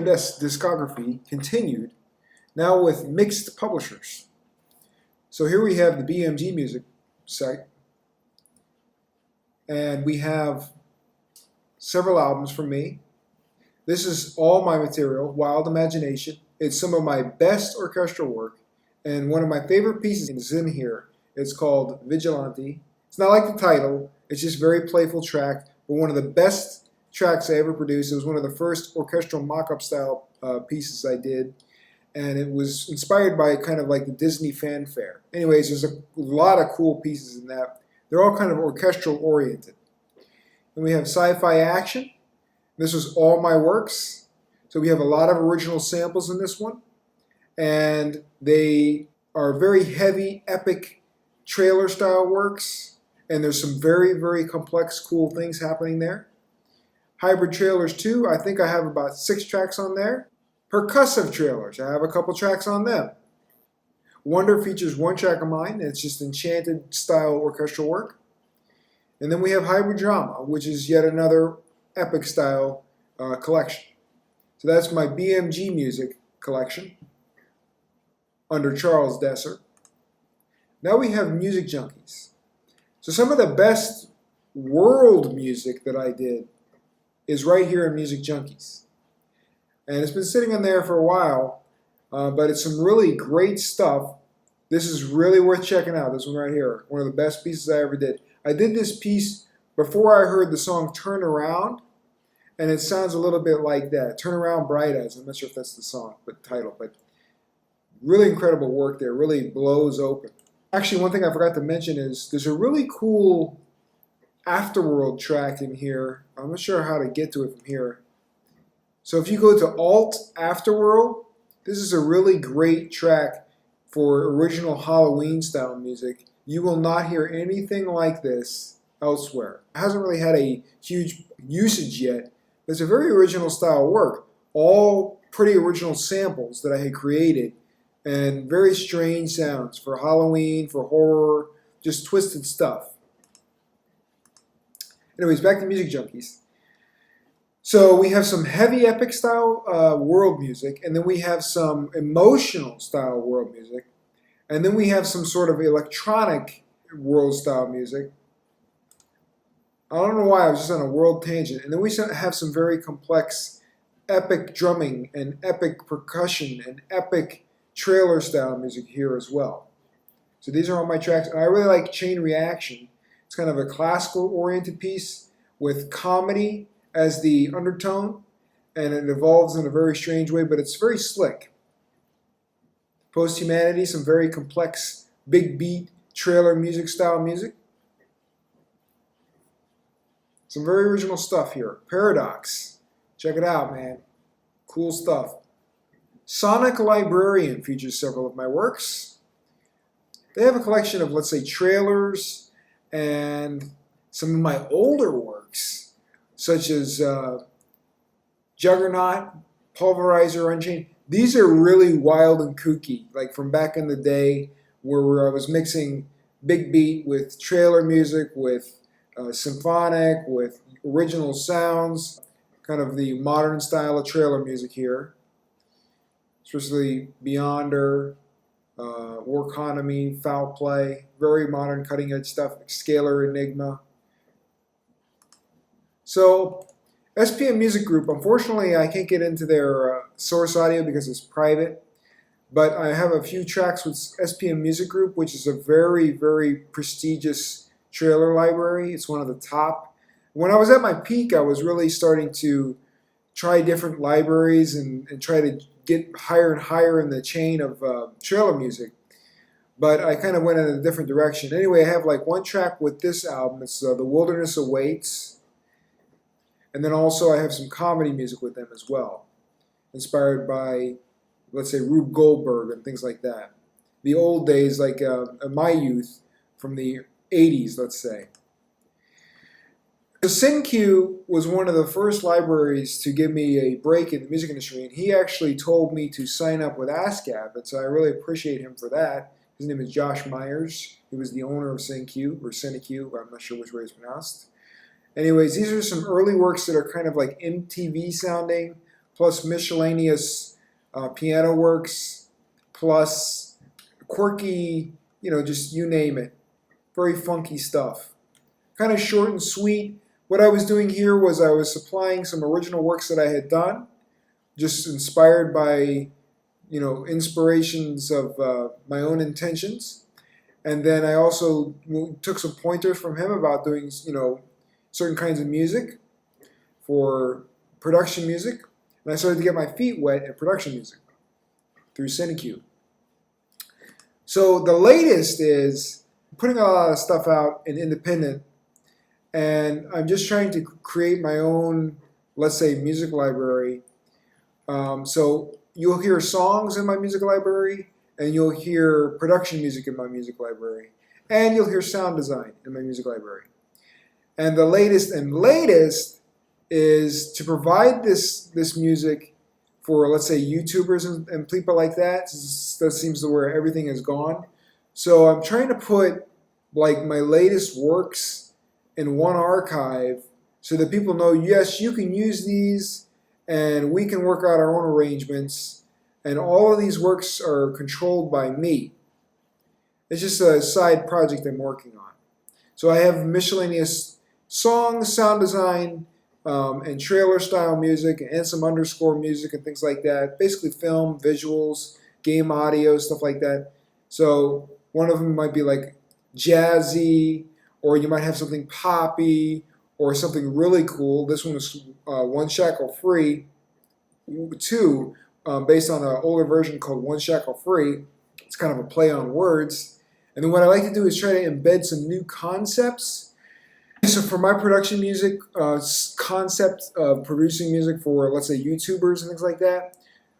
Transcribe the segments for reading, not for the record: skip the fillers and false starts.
CMDess discography continued, now with mixed publishers. So here we have the BMG Music site, and we have several albums from me. This is all my material, Wild Imagination. It's some of my best orchestral work, and one of my favorite pieces is in here. It's called Vigilante. It's not like the title, it's just a very playful track, but one of the best tracks I ever produced. It was one of the first orchestral mock-up style pieces I did, and it was inspired by kind of like the Disney Fanfare. Anyways, there's a lot of cool pieces in that. They're all kind of orchestral oriented. And we have Sci-Fi Action. This was all my works. So we have a lot of original samples in this one, and they are very heavy, epic trailer style works, and there's some very, very complex, cool things happening there. Hybrid trailers too, I think I have about 6 tracks on there. Percussive trailers, I have a couple tracks on them. Wonder features 1 track of mine, it's just enchanted style orchestral work. And then we have Hybrid Drama, which is yet another epic style collection. So that's my BMG Music collection under Charles Desser. Now we have MusicJunkies. So some of the best world music that I did is right here in MusicJunkies. And it's been sitting in there for a while, but it's some really great stuff. This is really worth checking out, this one right here. One of the best pieces I ever did. I did this piece before I heard the song Turn Around, and it sounds a little bit like that. Turn Around Bright Eyes. I'm not sure if that's the song, but title, but really incredible work there, really blows open. Actually, one thing I forgot to mention is there's a really cool Afterworld track in here. I'm not sure how to get to it from here. So if you go to Alt Afterworld, this is a really great track for original Halloween style music. You will not hear anything like this elsewhere. It hasn't really had a huge usage yet, but it's a very original style work. All pretty original samples that I had created, and very strange sounds for Halloween, for horror, just twisted stuff. Anyways, back to MusicJunkies. So we have some heavy epic style world music, and then we have some emotional style world music, and then we have some sort of electronic world style music. I don't know why, I was just on a world tangent. And then we have some very complex epic drumming and epic percussion and epic trailer style music here as well. So these are all my tracks. And I really like Chain Reaction. It's kind of a classical oriented piece with comedy as the undertone, and it evolves in a very strange way, but it's very slick. Post-Humanity, some very complex big beat trailer music style music. Some very original stuff here. Paradox. Check it out, man. Cool stuff. SonicLibrarian features several of my works. They have a collection of, let's say, trailers and some of my older works, such as Juggernaut, Pulverizer, Unchained. These are really wild and kooky, like from back in the day where I was mixing big beat with trailer music, with symphonic, with original sounds, kind of the modern style of trailer music here, especially Beyonder, War Economy, Foul Play, very modern cutting edge stuff, Scalar Enigma. So SPMMusicGroup, unfortunately I can't get into their SourceAudio because it's private, but I have a few tracks with SPMMusicGroup, which is a very, very prestigious trailer library. It's one of the top. When I was at my peak, I was really starting to try different libraries and try to get higher and higher in the chain of trailer music. But I kind of went in a different direction. Anyway, I have like 1 track with this album. It's The Wilderness Awaits. And then also I have some comedy music with them as well, inspired by, let's say, Rube Goldberg and things like that. The old days, like my youth, from the 80s, let's say. The CineCue was one of the first libraries to give me a break in the music industry, and he actually told me to sign up with ASCAP, and so I really appreciate him for that. His name is Josh Myers. He was the owner of CineCue, or CineCue, I'm not sure which way it's pronounced. Anyways, these are some early works that are kind of like MTV sounding, plus miscellaneous piano works, plus quirky, just you name it. Very funky stuff. Kind of short and sweet. What I was doing here was I was supplying some original works that I had done, just inspired by, inspirations of my own intentions. And then I also took some pointers from him about doing, certain kinds of music for production music. And I started to get my feet wet in production music through CineCue. So the latest is putting a lot of stuff out in independent, and I'm just trying to create my own, let's say, music library. So you'll hear songs in my music library, and you'll hear production music in my music library, and you'll hear sound design in my music library. And the latest is to provide this music for, let's say, YouTubers and people like that. That seems to where everything has gone. So I'm trying to put like my latest works in one archive so that people know, yes, you can use these and we can work out our own arrangements, and all of these works are controlled by me. It's just a side project I'm working on. So I have miscellaneous songs, sound design, and trailer style music, and some underscore music and things like that. Basically film, visuals, game audio, stuff like that. So one of them might be like jazzy, or you might have something poppy, or something really cool. This one is One Shackle Free 2, based on an older version called One Shackle Free. It's kind of a play on words. And then what I like to do is try to embed some new concepts. So for my production music concept of producing music for, let's say, YouTubers and things like that,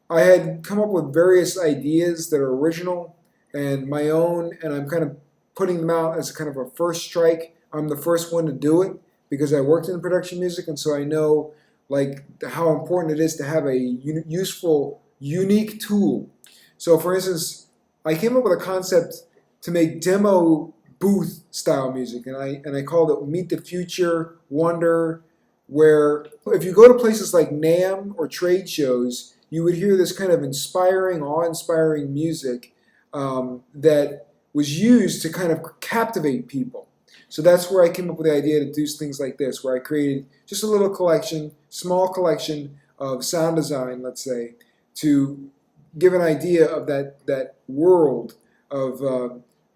I had come up with various ideas that are original and my own, and I'm kind of putting them out as kind of a first strike. I'm the first one to do it because I worked in production music, and so I know like how important it is to have a useful, unique tool. So for instance, I came up with a concept to make demo booth style music, and I called it Meet the Future Wonder, where if you go to places like NAMM or trade shows, you would hear this kind of inspiring, awe-inspiring music that was used to kind of captivate people. So that's where I came up with the idea to do things like this, where I created just a little collection, small collection of sound design, let's say, to give an idea of that world of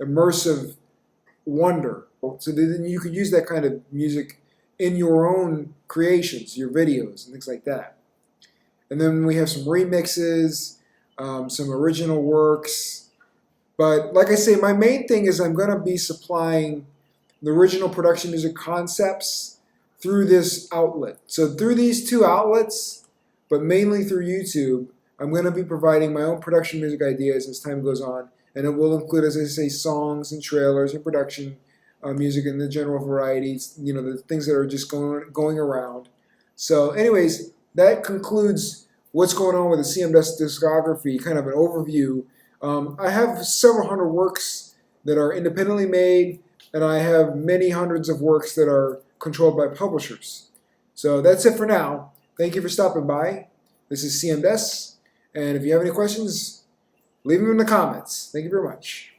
immersive wonder. So then you could use that kind of music in your own creations, your videos, and things like that. And then we have some remixes, some original works. But like I say, my main thing is I'm going to be supplying the original production music concepts through this outlet. So through these two outlets, but mainly through YouTube, I'm going to be providing my own production music ideas as time goes on. And it will include, as I say, songs and trailers and production music and the general varieties, the things that are just going around. So anyways, that concludes what's going on with the CMDess discography, kind of an overview. I have several hundred works that are independently made, and I have many hundreds of works that are controlled by publishers. So that's it for now. Thank you for stopping by. This is CMDess, and if you have any questions, leave them in the comments. Thank you very much.